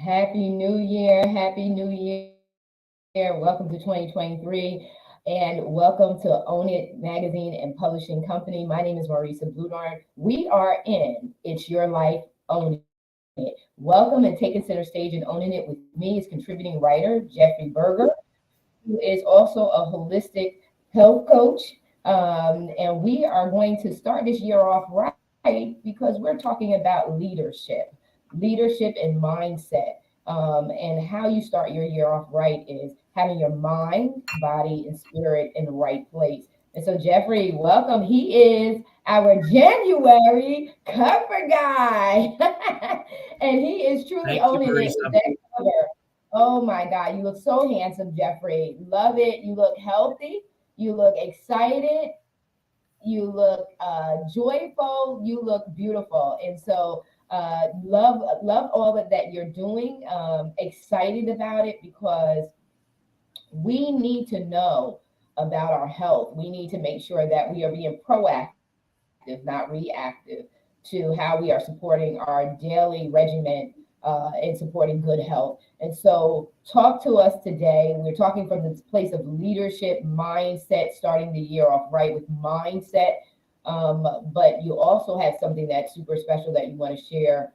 Happy New Year. Happy New Year. Welcome to 2023 and welcome to Own It Magazine and Publishing Company. My name is Marissa. We are in It's Your Life, Own It. Welcome and taking center stage and owning it with me is contributing writer Jeffrey Berger, who is also a holistic health coach. And we are going to start this year off right because we're talking about leadership and mindset. And how you start your year off right is having your mind, body, and spirit in the right place. And so, Jeffrey, welcome. He is our January cover guy, and he is truly Thank you, owning it with Marissa. that cover. Oh my God, you look so handsome, Jeffrey. Love it. You look healthy. You look excited. You look joyful. You look beautiful. And so love all of that you're doing. Excited about it because we need to know about our health. We need to make sure that we are being proactive, not reactive, to how we are supporting our daily regimen and supporting good health. And so, talk to us today. We're talking from this place of leadership, mindset, starting the year off right with mindset. But you also have something that's super special that you want to share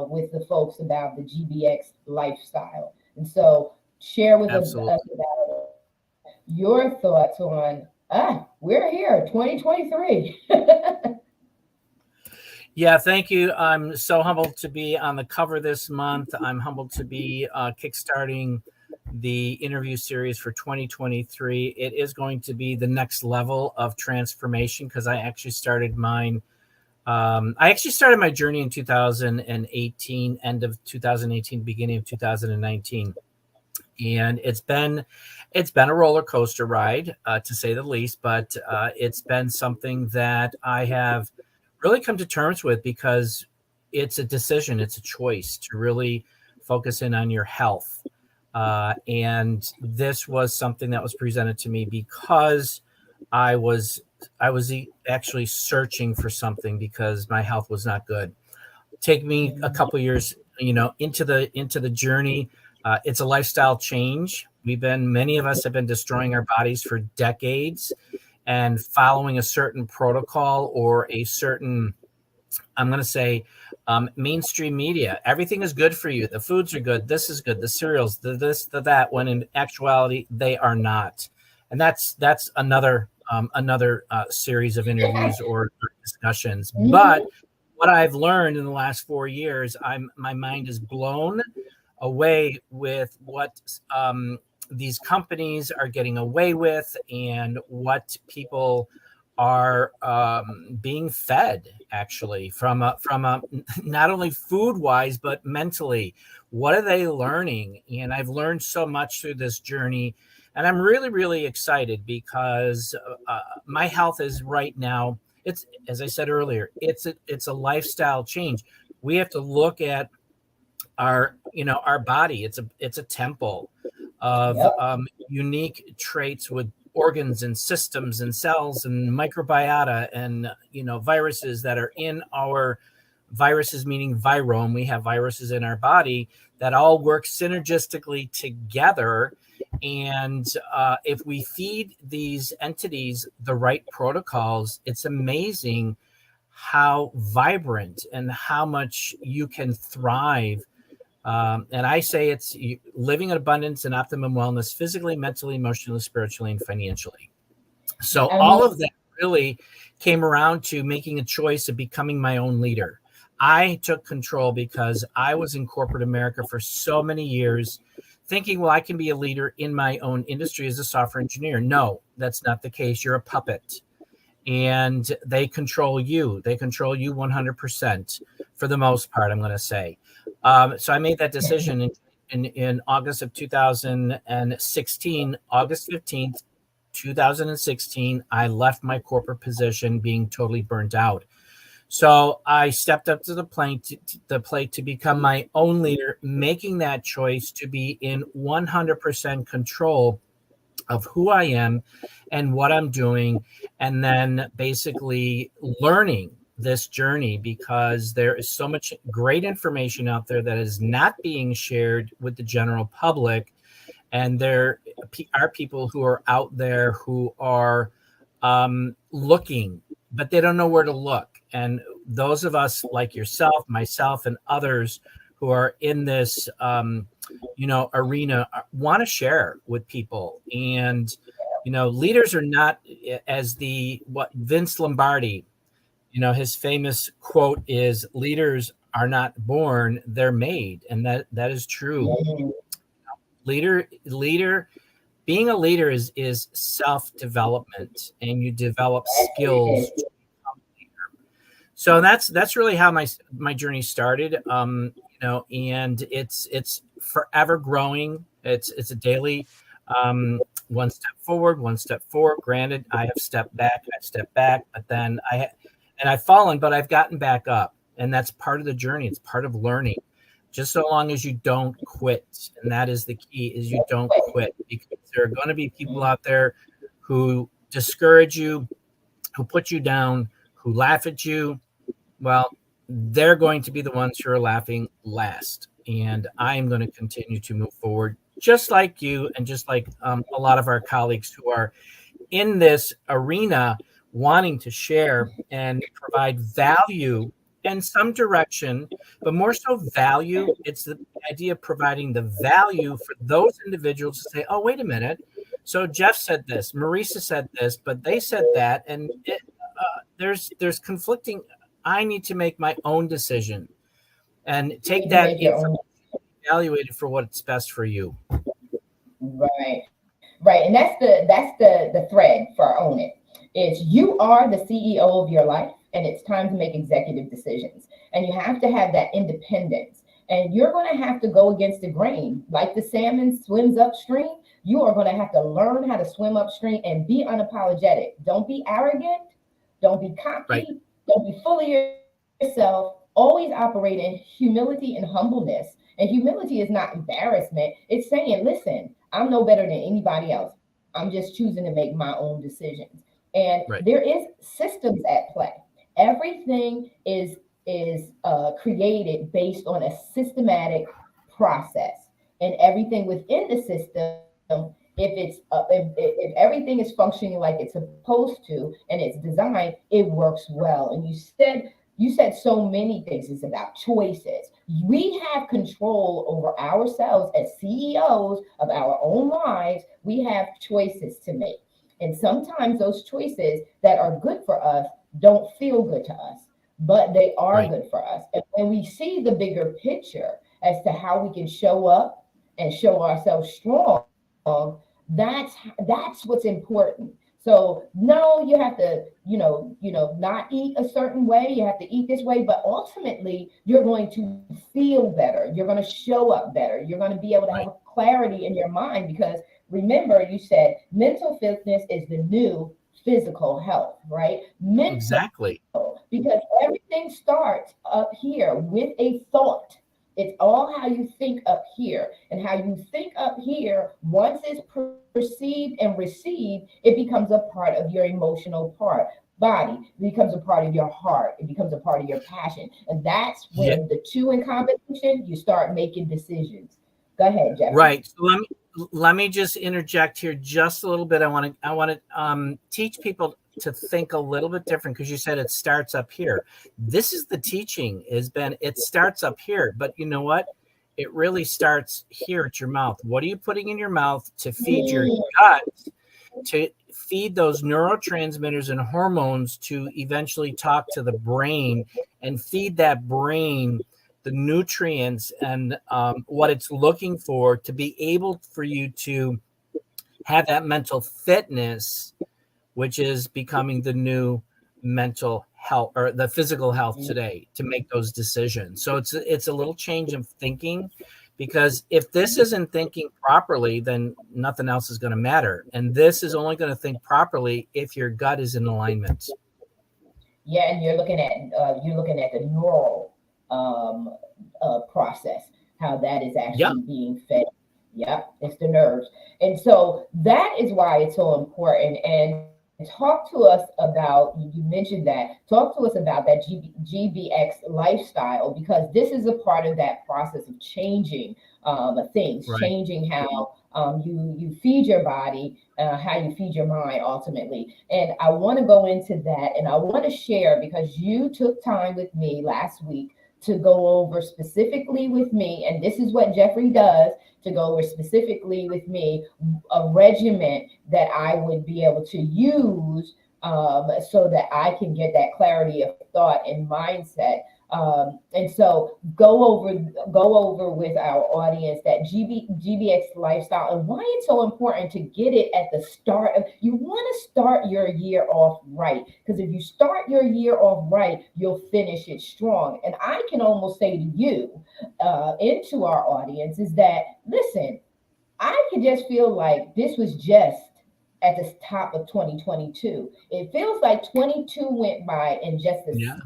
with the folks about the GBX lifestyle. And so, share with us Absolutely. about your thoughts on, we're here, 2023. Yeah, thank you. I'm so humbled to be on the cover this month. I'm humbled to be kickstarting the interview series for 2023. It is going to be the next level of transformation because I actually started mine. I actually started my journey in 2018, end of 2018, beginning of 2019. And it's been a roller coaster ride, to say the least, but it's been something that I have really come to terms with because it's a decision, it's a choice to really focus in on your health. And this was something that was presented to me because I was actually searching for something because my health was not good. Take me a couple years, into the journey. It's a lifestyle change. Many of us have been destroying our bodies for decades and following a certain protocol or a certain, I'm going to say, mainstream media. Everything is good for you. The foods are good. This is good. The cereals, the this, the that. When in actuality, they are not. And that's another series of interviews or discussions. But Mhm. what I've learned in the last 4 years, my mind is blown away with what these companies are getting away with and what people are being fed actually from a not only food wise but mentally. What are they learning? And I've learned so much through this journey, and I'm really excited because my health is right now. It's, as I said earlier, it's a lifestyle change. We have to look at our body. It's a temple of Yep. unique traits with organs and systems and cells and microbiota and viruses that are in our viruses, meaning virome. We have viruses in our body that all work synergistically together. And if we feed these entities the right protocols, it's amazing how vibrant and how much you can thrive. And I say it's living in abundance and optimum wellness, physically, mentally, emotionally, spiritually, and financially. So I all mean, of that really came around to making a choice of becoming my own leader. I took control because I was in corporate America for so many years, thinking, well, I can be a leader in my own industry as a software engineer. No, that's not the case. You're a puppet, and they control you. They control you 100% for the most part, I'm going to say. So I made that decision in August of 2016, August 15th, 2016. I left my corporate position being totally burnt out. So I stepped up to the plate to become my own leader, making that choice to be in 100% control of who I am and what I'm doing, and then basically learning this journey, because there is so much great information out there that is not being shared with the general public. And there are people who are out there who are looking, but they don't know where to look. And those of us like yourself, myself, and others who are in this, arena want to share with people. And, leaders are not, as what Vince Lombardi, his famous quote is, leaders are not born, they're made. And that is true. Mhm. Leader being a leader is self-development, and you develop That's what it skills is. to become a leader. So that's really how my journey started. And it's forever growing. It's a daily, one step forward, one step forward. Granted, I have stepped back, but then I've fallen, but I've gotten back up, and that's part of the journey. It's part of learning. Just so long as you don't quit, and that is the key: is you don't quit, because there are going to be people out there who discourage you, who put you down, who laugh at you. Well, they're going to be the ones who are laughing last. And I'm going to continue to move forward, just like you, and just like a lot of our colleagues who are in this arena, wanting to share and provide value and some direction, but more so value. It's the idea of providing the value for those individuals to say, oh, wait a minute. So Jeff said this, Marissa said this, but they said that. And there's conflicting. I need to make my own decision and You take need to that make your information, own. evaluate it for what's best for you. Right. Right. And that's the thread for own it. It's you are the CEO of your life, and it's time to make executive decisions. And you have to have that independence. And you're going to have to go against the grain. Like the salmon swims upstream, you are going to have to learn how to swim upstream and be unapologetic. Don't be arrogant. Don't be Right. cocky. Don't be full of yourself. Always operate in humility and humbleness. And humility is not embarrassment. It's saying, listen, I'm no better than anybody else. I'm just choosing to make my own decisions. And Right. there is systems at play. Everything is created based on a systematic process, and everything within the system, if everything is functioning like it's supposed to and it's designed, it works well. And you said so many things. It's about choices. We have control over ourselves as CEOs of our own lives. We have choices to make. And sometimes those choices that are good for us don't feel good to us, but they are Right. good for us. And when we see the bigger picture as to how we can show up and show ourselves strong, that's what's important. So no, you have to, not eat a certain way. You have to eat this way, but ultimately you're going to feel better. You're going to show up better. You're going to be able to have Right. a clarity in your mind, because remember, you said mental fitness is the new physical health, right? Mental, Exactly. because everything starts up here with a thought. It's all how you think up here. And how you think up here, once it's perceived and received, it becomes a part of your emotional body. It becomes a part of your heart. It becomes a part of your passion. And that's Yeah. when the two in combination, you start making decisions. Go ahead, Jeffrey. Right. So let me just interject here just a little bit. I want to teach people to think a little bit different, because you said it starts up here. This is the teaching, it starts up here, but you know what? It really starts here at your mouth. What are you putting in your mouth to feed your Mm, gut, to feed those neurotransmitters and hormones, to eventually talk to the brain and feed that brain the nutrients and what it's looking for, to be able for you to have that mental fitness, which is becoming the new mental health, or the physical health today, to make those decisions. So it's a little change of thinking, because if this isn't thinking properly, then nothing else is going to matter. And this is only going to think properly if your gut is in alignment. yeah, and you're looking at the neural um, process, how that is Yeah. actually being fed. Yeah, it's the nerves. And so that is why it's so important. And talk to us about, you mentioned that, talk to us about that GBX lifestyle, because this is a part of that process of changing things, Right. changing how you feed your body, how you feed your mind ultimately. And I want to go into that, and I want to share, because you took time with me last week to go over specifically with me, and this is what Jeffrey does, to go over specifically with me a regimen that I would be able to use, so that I can get that clarity of thought and mindset. And so go over with our audience that GBX lifestyle, and why it's so important to get it at the start of, you want to start your year off right, because if you start your year off right, you'll finish it strong. And I can almost say to you, into our audience, is that, listen, I could just feel like this was just at the top of 2022. It feels like 22 went by in just a Yeah. second.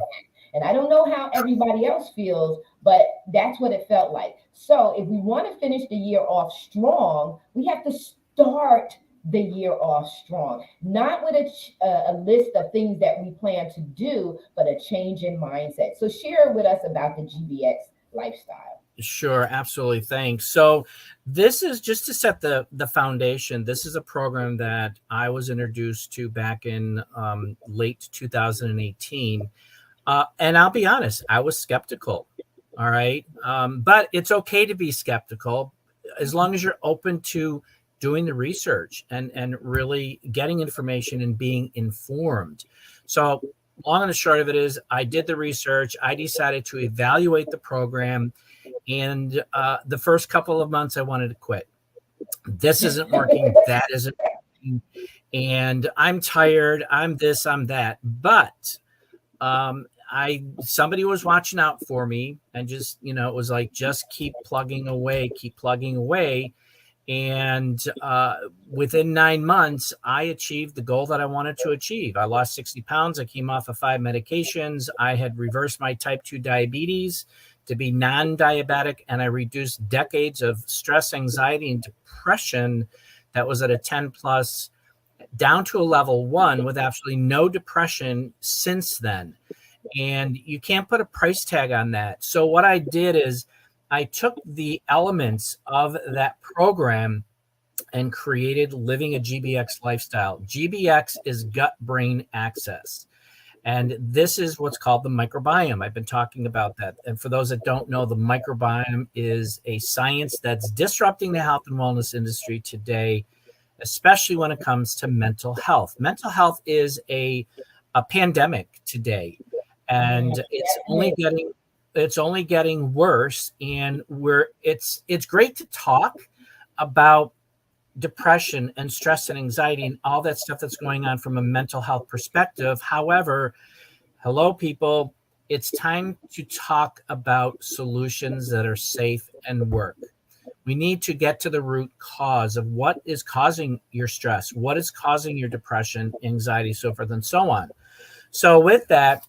And I don't know how everybody else feels, but that's what it felt like. So if we want to finish the year off strong, we have to start the year off strong, not with a list of things that we plan to do, but a change in mindset. So share with us about the GBX lifestyle. Sure, absolutely. Thanks. So this is just to set the foundation. This is a program that I was introduced to back in late 2018. And I'll be honest, I was skeptical. All right. But it's okay to be skeptical as long as you're open to doing the research and really getting information and being informed. So long and the short of it is, I did the research. I decided to evaluate the program. And the first couple of months, I wanted to quit. This isn't working. That isn't working. And I'm tired. I'm this, I'm that. But somebody was watching out for me, and just, it was like, just keep plugging away, keep plugging away. And within 9 months, I achieved the goal that I wanted to achieve. I lost 60 pounds. I came off of 5 medications. I had reversed my type 2 diabetes to be non-diabetic, and I reduced decades of stress, anxiety, and depression that was at a 10 plus down to a level 1 with absolutely no depression since then. And you can't put a price tag on that. So what I did is I took the elements of that program and created Living a GBX Lifestyle. GBX is gut-brain axis. And this is what's called the microbiome. I've been talking about that. And for those that don't know, the microbiome is a science that's disrupting the health and wellness industry today, especially when it comes to mental health. Mental health is a pandemic today, and it's only getting worse. And it's great to talk about depression and stress and anxiety and all that stuff that's going on from a mental health perspective. However, hello, people, it's time to talk about solutions that are safe and work. We need to get to the root cause of what is causing your stress, what is causing your depression, anxiety, so forth and so on. So with that,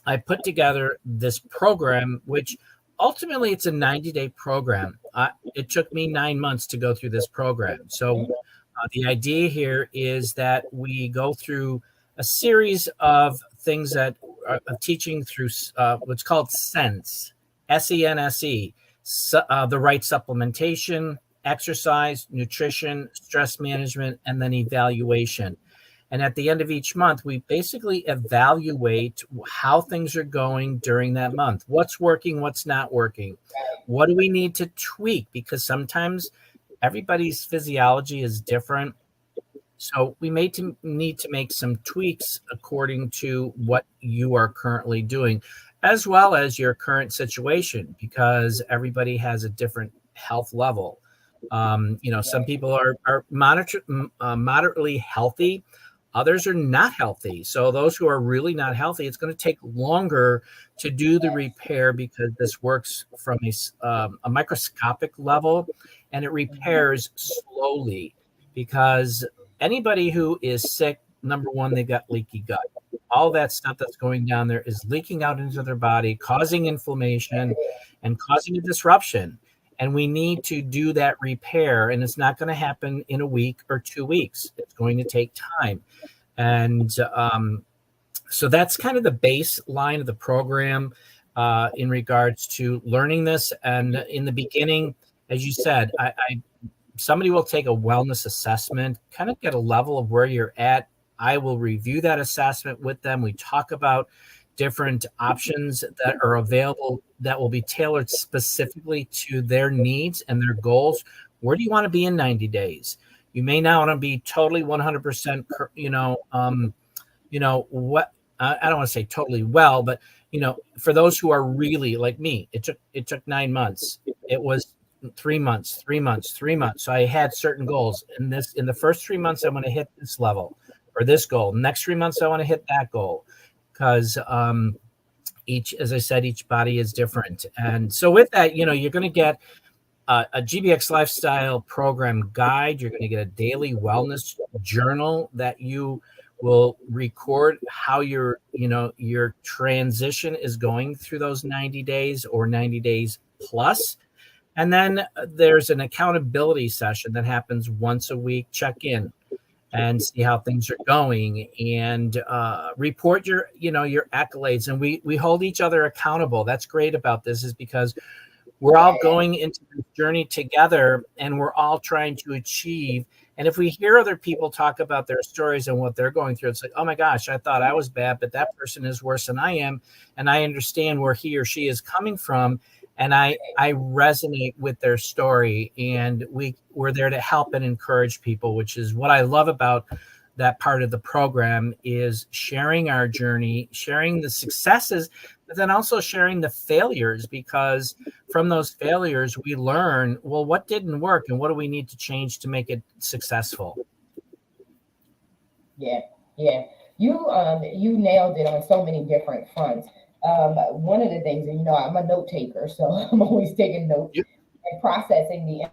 I put together this program, which ultimately it's a 90-day program. It took me 9 months to go through this program. So the idea here is that we go through a series of things that are teaching through what's called SENSE, SENSE, the right supplementation, exercise, nutrition, stress management, and then evaluation. And at the end of each month, we basically evaluate how things are going during that month. What's working, what's not working. What do we need to tweak? Because sometimes everybody's physiology is different. So we may need to make some tweaks according to what you are currently doing, as well as your current situation, because everybody has a different health level. Some people are moderately healthy. Others are not healthy. So those who are really not healthy, it's going to take longer to do the repair, because this works from a microscopic level, and it repairs slowly. Because anybody who is sick, number one, they've got leaky gut. All that stuff that's going down there is leaking out into their body, causing inflammation and causing a disruption. And we need to do that repair. And it's not going to happen in a week or 2 weeks. It's going to take time. And so that's kind of the baseline of the program in regards to learning this. And in the beginning, as you said, somebody will take a wellness assessment, kind of get a level of where you're at. I will review that assessment with them. We talk about different options that are available that will be tailored specifically to their needs and their goals. Where do you want to be in 90 days? You may not want to be totally 100%, what I don't want to say totally well, but for those who are really like me, it took 9 months. It was 3 months, 3 months, 3 months. So I had certain goals. In the first 3 months, I'm going to hit this level or this goal. Next 3 months, I want to hit that goal because as I said, each body is different. And so with that, you're going to get a GBX lifestyle program guide. You're going to get a daily wellness journal that you will record how your transition is going through those 90 days or 90 days plus. And then there's an accountability session that happens once a week. Check in and see how things are going, and report your accolades. And we hold each other accountable. That's great about this, is because we're all going into this journey together, and we're all trying to achieve. And if we hear other people talk about their stories and what they're going through, it's like, oh my gosh, I thought I was bad, but that person is worse than I am. And I understand where he or she is coming from. And I resonate with their story, and we're there to help and encourage people, which is what I love about that part of the program, is sharing our journey, sharing the successes, but then also sharing the failures, because from those failures, we learn, well, what didn't work and what do we need to change to make it successful? Yeah. You nailed it on so many different fronts. One of the things, and I'm a note taker, so I'm always taking notes Yep. and processing the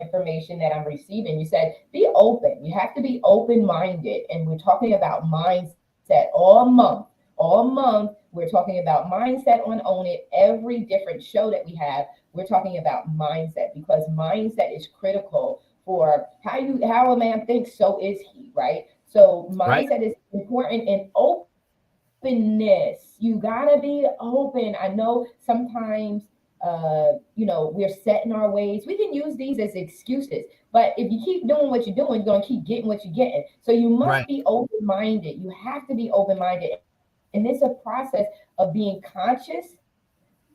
information that I'm receiving. You said be open. You have to be open minded, and we're talking about mindset all month. All month, we're talking about mindset on Own It. Every different show that we have, we're talking about mindset, because mindset is critical for how a man thinks, so is he, right? So Right. mindset is important, and openness. You gotta be open. I know sometimes we're set in our ways. We can use these as excuses, but if you keep doing what you're doing, you're gonna keep getting what you're getting. So you must Right. be open-minded. You have to be open-minded. And it's a process of being conscious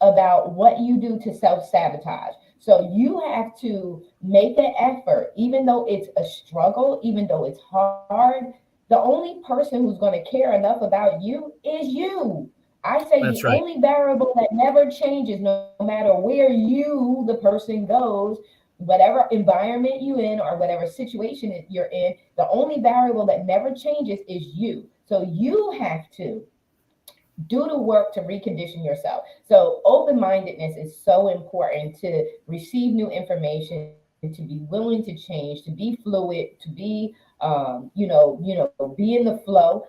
about what you do to self-sabotage. So you have to make an effort, even though it's a struggle, even though it's hard. The only person who's going to care enough about you is you. I say the That's right. only variable that never changes, no matter where you, the person, goes, whatever environment you in or whatever situation you're in, the only variable that never changes is you. So you have to do the work to recondition yourself. So open-mindedness is so important to receive new information, to be willing to change, to be fluid, to be be in the flow.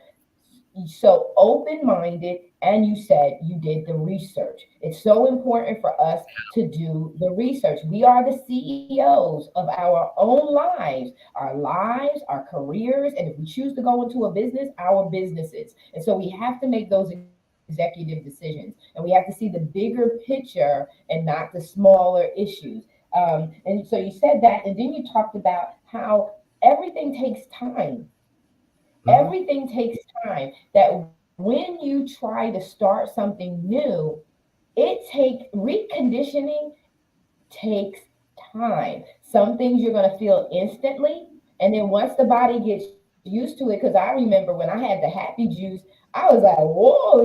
So open-minded, and you said you did the research. It's so important for us to do the research. We are the CEOs of our own lives, our careers, and if we choose to go into a business, our businesses. And so we have to make those executive decisions, and we have to see the bigger picture and not the smaller issues. And so you said that, and then you talked about how everything takes time. Mm-hmm. Everything takes time. That when you try to start something new, it takes reconditioning takes time. Some things you're going to feel instantly. And then once the body gets used to it, because I remember when I had the happy juice, I was like, whoa,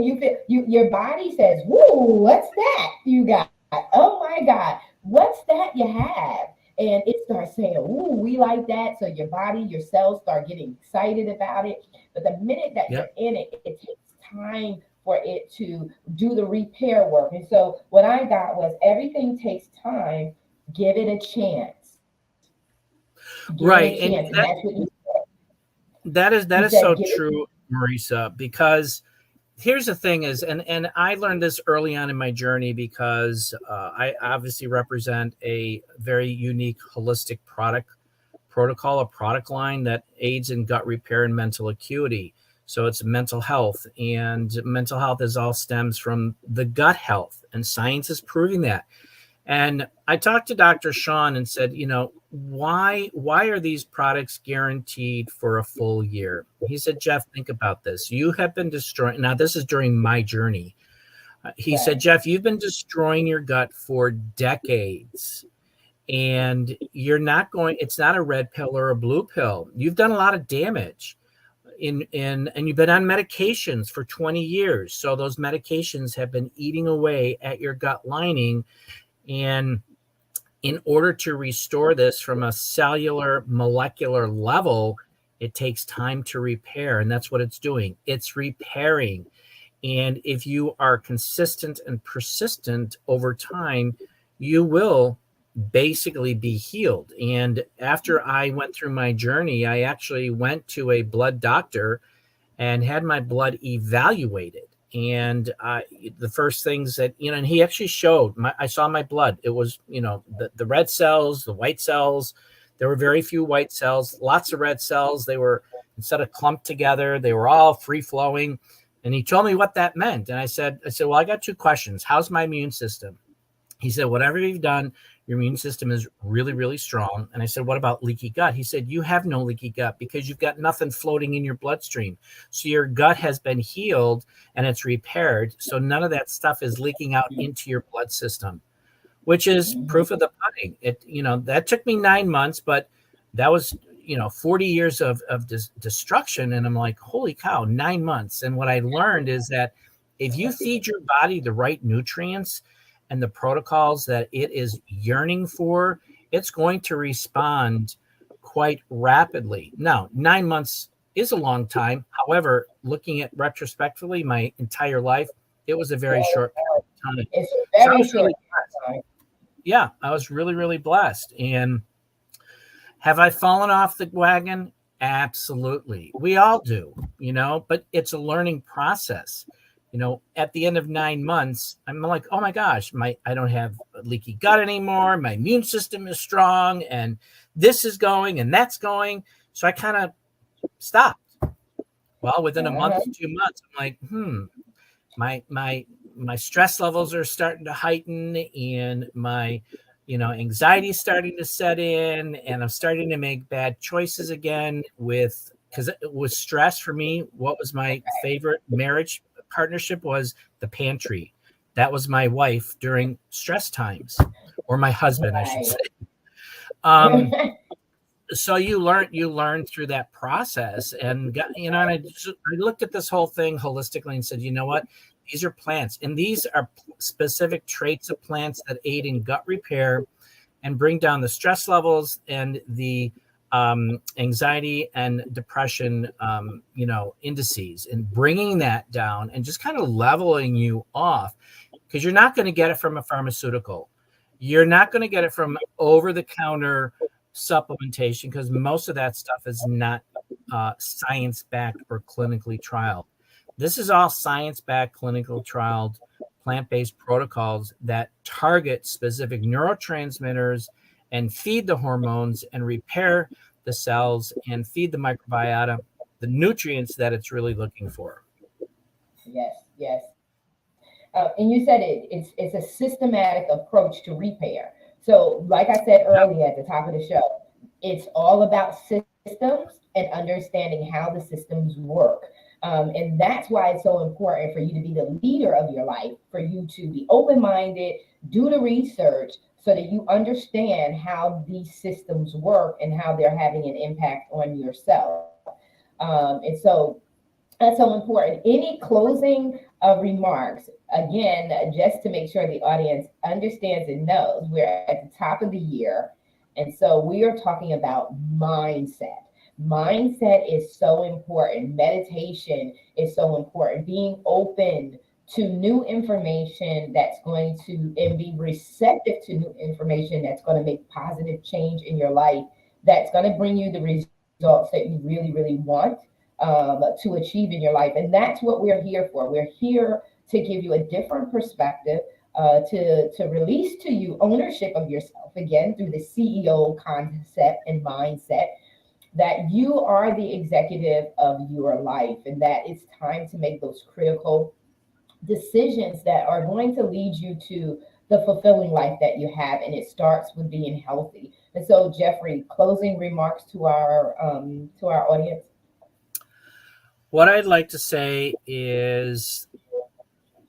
your body says, whoa, what's that you got? Oh my God, what's that you have? And it starts saying, ooh, we like that. So your body, your cells start getting excited about it. But the minute that you're Yep. in it, it takes time for it to do the repair work. And so what I got was everything takes time. Give it a chance. Give it a Right. chance. And And that's what you that said. is so true, Marisa, because here's the thing is, and I learned this early on in my journey, because I obviously represent a very unique holistic protocol, a product line that aids in gut repair and mental acuity. So it's mental health, and mental health is all stems from the gut health, and science is proving that. And I talked to Dr. Sean and said, why are these products guaranteed for a full year? He said, Jeff, think about this. You have been destroying. Now, this is during my journey. He said, Jeff, you've been destroying your gut for decades, and it's not a red pill or a blue pill. You've done a lot of damage and you've been on medications for 20 years. So those medications have been eating away at your gut lining. And in order to restore this from a cellular, molecular level, it takes time to repair. And that's what it's doing. It's repairing. And if you are consistent and persistent over time, you will basically be healed. And after I went through my journey, I actually went to a blood doctor and had my blood evaluated. And the first things that, and he actually showed I saw my blood. It was, the red cells, the white cells. There were very few white cells, lots of red cells. They were, instead of clumped together, they were all free flowing. And he told me what that meant. And I said, well, I got two questions. How's my immune system? He said, whatever you've done, your immune system is really, really strong. And I said, what about leaky gut? He said, you have no leaky gut because you've got nothing floating in your bloodstream. So your gut has been healed and it's repaired. So none of that stuff is leaking out into your blood system, which is proof of the pudding. That took me 9 months, but that was, 40 years of destruction. And I'm like, holy cow, 9 months. And what I learned is that if you feed your body the right nutrients and the protocols that it is yearning for, it's going to respond quite rapidly. Now, 9 months is a long time. However, looking at retrospectively, my entire life, it was a very short time. It's a very short time. Yeah, I was really, really blessed. And have I fallen off the wagon? Absolutely. We all do, but it's a learning process. At the end of 9 months, I'm like, oh my gosh, I don't have leaky gut anymore. My immune system is strong, and this is going and that's going. So I kind of stopped. Well, within a month to 2 months, I'm like, my stress levels are starting to heighten, and my anxiety is starting to set in, and I'm starting to make bad choices again because it was stress for me. What was my favorite marriage partnership was the pantry. That was my wife during stress times, or my husband, I should say. So you learn through that process, and I looked at this whole thing holistically and said, you know what? These are plants, and these are specific traits of plants that aid in gut repair and bring down the stress levels and the anxiety and depression, indices, and bringing that down and just kind of leveling you off, because you're not going to get it from a pharmaceutical. You're not going to get it from over-the-counter supplementation, because most of that stuff is not science-backed or clinically trialed. This is all science-backed, clinical trialed, plant-based protocols that target specific neurotransmitters and feed the hormones and repair the cells and feed the microbiota the nutrients that it's really looking for. Yes. And you said it's a systematic approach to repair. So, like I said earlier at the top of the show, it's all about systems and understanding how the systems work. And that's why it's so important for you to be the leader of your life, for you to be open-minded, do the research so that you understand how these systems work and how they're having an impact on yourself. And so that's so important. Any closing remarks, again, just to make sure the audience understands and knows, we're at the top of the year. And so we are talking about mindset. Mindset is so important. Meditation is so important. Being open to new information that's going to, and be receptive to new information that's going to make positive change in your life, that's going to bring you the results that you really, really want to achieve in your life. And that's what we're here for. We're here to give you a different perspective, to release to you ownership of yourself again through the CEO concept and mindset, that you are the executive of your life and that it's time to make those critical decisions that are going to lead you to the fulfilling life that you have, and it starts with being healthy. And so, Jeffrey, closing remarks to our audience. What I'd like to say is,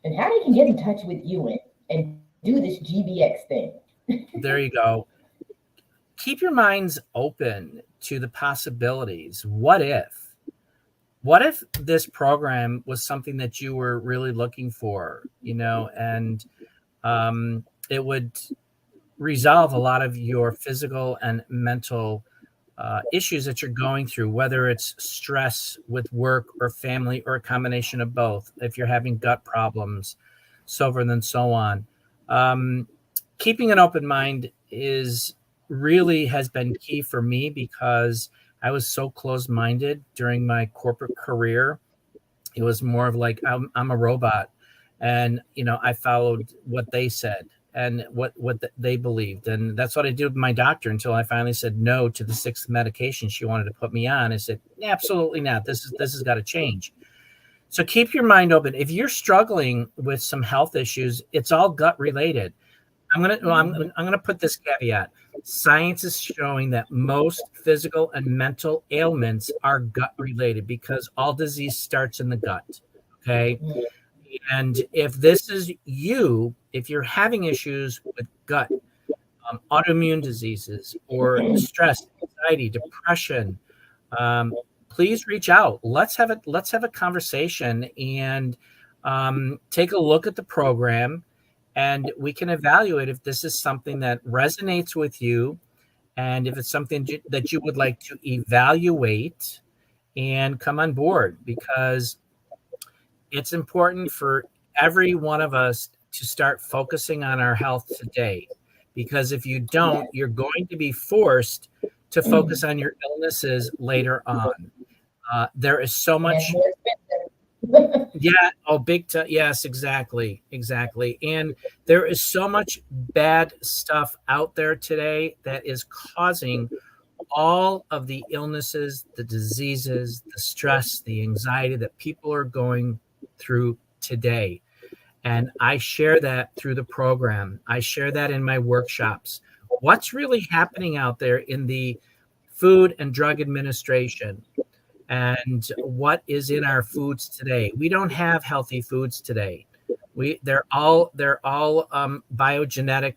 And how they can get in touch with you and do this GBX thing. there you go. Keep your minds open to the possibilities. What if this program was something that you were really looking for, and it would resolve a lot of your physical and mental issues that you're going through, whether it's stress with work or family or a combination of both, if you're having gut problems, so forth and so on. Um, Keeping an open mind is really has been key for me because I was so close minded during my corporate career. It was more of like I'm a robot, and I followed what they said and what they believed, and that's what I did with my doctor until I finally said no to the sixth medication she wanted to put me on. I said absolutely not. This has got to change. So keep your mind open. If you're struggling with some health issues, it's all gut related. I'm gonna put this caveat. Science is showing that most physical and mental ailments are gut related because all disease starts in the gut. Okay. And if this is you, if you're having issues with gut, autoimmune diseases, or stress, anxiety, depression, um, please reach out. Let's have a conversation and take a look at the program, and we can evaluate if this is something that resonates with you, and if it's something that you would like to evaluate and come on board, because it's important for every one of us to start focusing on our health today. Because if you don't, you're going to be forced to focus on your illnesses later on. There is so And it's much. more expensive. Yeah. Oh, big time. Yes, exactly. Exactly. And there is so much bad stuff out there today that is causing all of the illnesses, the diseases, the stress, the anxiety that people are going through today. And I share that through the program. I share that in my workshops. What's really happening out there in the Food and Drug Administration, and what is in our foods today? We don't have healthy foods today. They're all biogenetic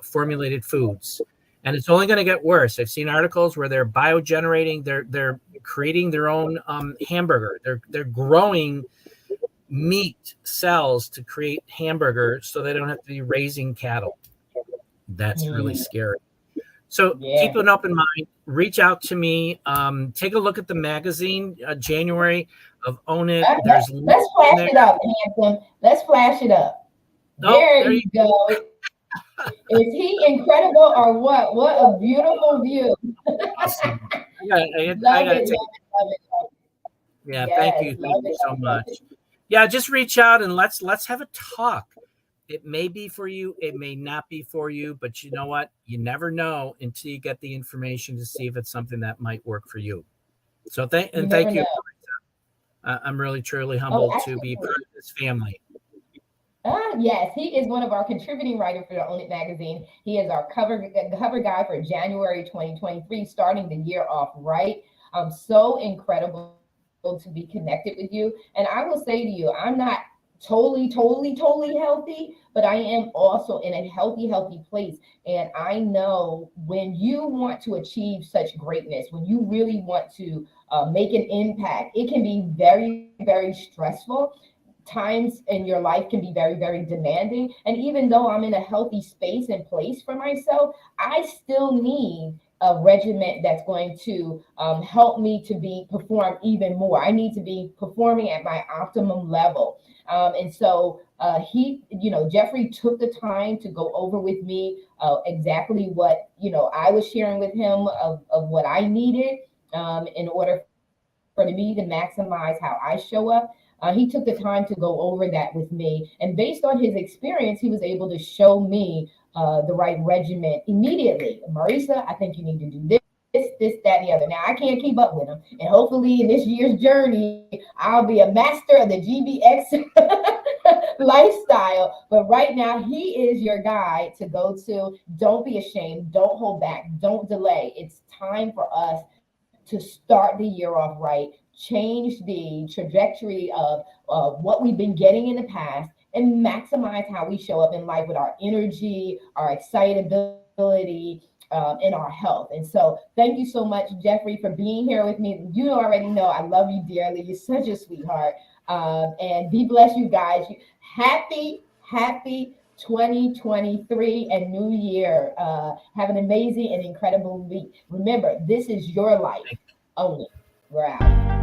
formulated foods, and it's only going to get worse. I've seen articles where they're biogenerating, they're creating their own hamburger. They're growing meat cells to create hamburgers so they don't have to be raising cattle. That's really Mm, scary. So keep yeah. an open mind. Reach out to me. Take a look at the magazine, January of Own It. There's links Let's in flash there. it up, handsome. Let's flash it up. Oh, There there you you go. Is he incredible or what? What a beautiful view. go. Awesome. I Love got to it, take. love it, love it, love it. Yeah, thank Yes, you. Thank love you it, so love it. much. Yeah, just reach out and let's have a talk. It may be for you, it may not be for you, but you know what? You never know until you get the information to see if it's something that might work for you. So You never thank you. know. I'm really truly Oh, humbled to be part absolutely. of this family. Yes, he is one of our contributing writers for the Own It magazine. He is our cover guy for January 2023, starting the year off right. So incredible to be connected with you. And I will say to you, I'm not totally healthy, but I am also in a healthy place. And I know when you want to achieve such greatness, when you really want to make an impact, it can be very stressful. Times in your life can be very demanding, and even though I'm in a healthy space and place for myself, I still need a regiment that's going to help me to be perform even more. I need to be performing at my optimum level. And so Jeffrey took the time to go over with me exactly what I was sharing with him of what I needed in order for me to maximize how I show up. He took the time to go over that with me. And based on his experience, he was able to show me the right regimen immediately. Marissa, I think you need to do this, that, and the other. Now, I can't keep up with him. And hopefully, in this year's journey, I'll be a master of the GBX lifestyle. But right now, he is your guide to go to. Don't be ashamed. Don't hold back. Don't delay. It's time for us to start the year off right, change the trajectory of what we've been getting in the past, and maximize how we show up in life with our energy, our excitability, and our health. And so, thank you so much, Jeffrey, for being here with me. You already know I love you dearly. You're such a sweetheart. And be blessed, you guys. Happy 2023 and New Year. Have an amazing and incredible week. Remember, this is your life only. We're out.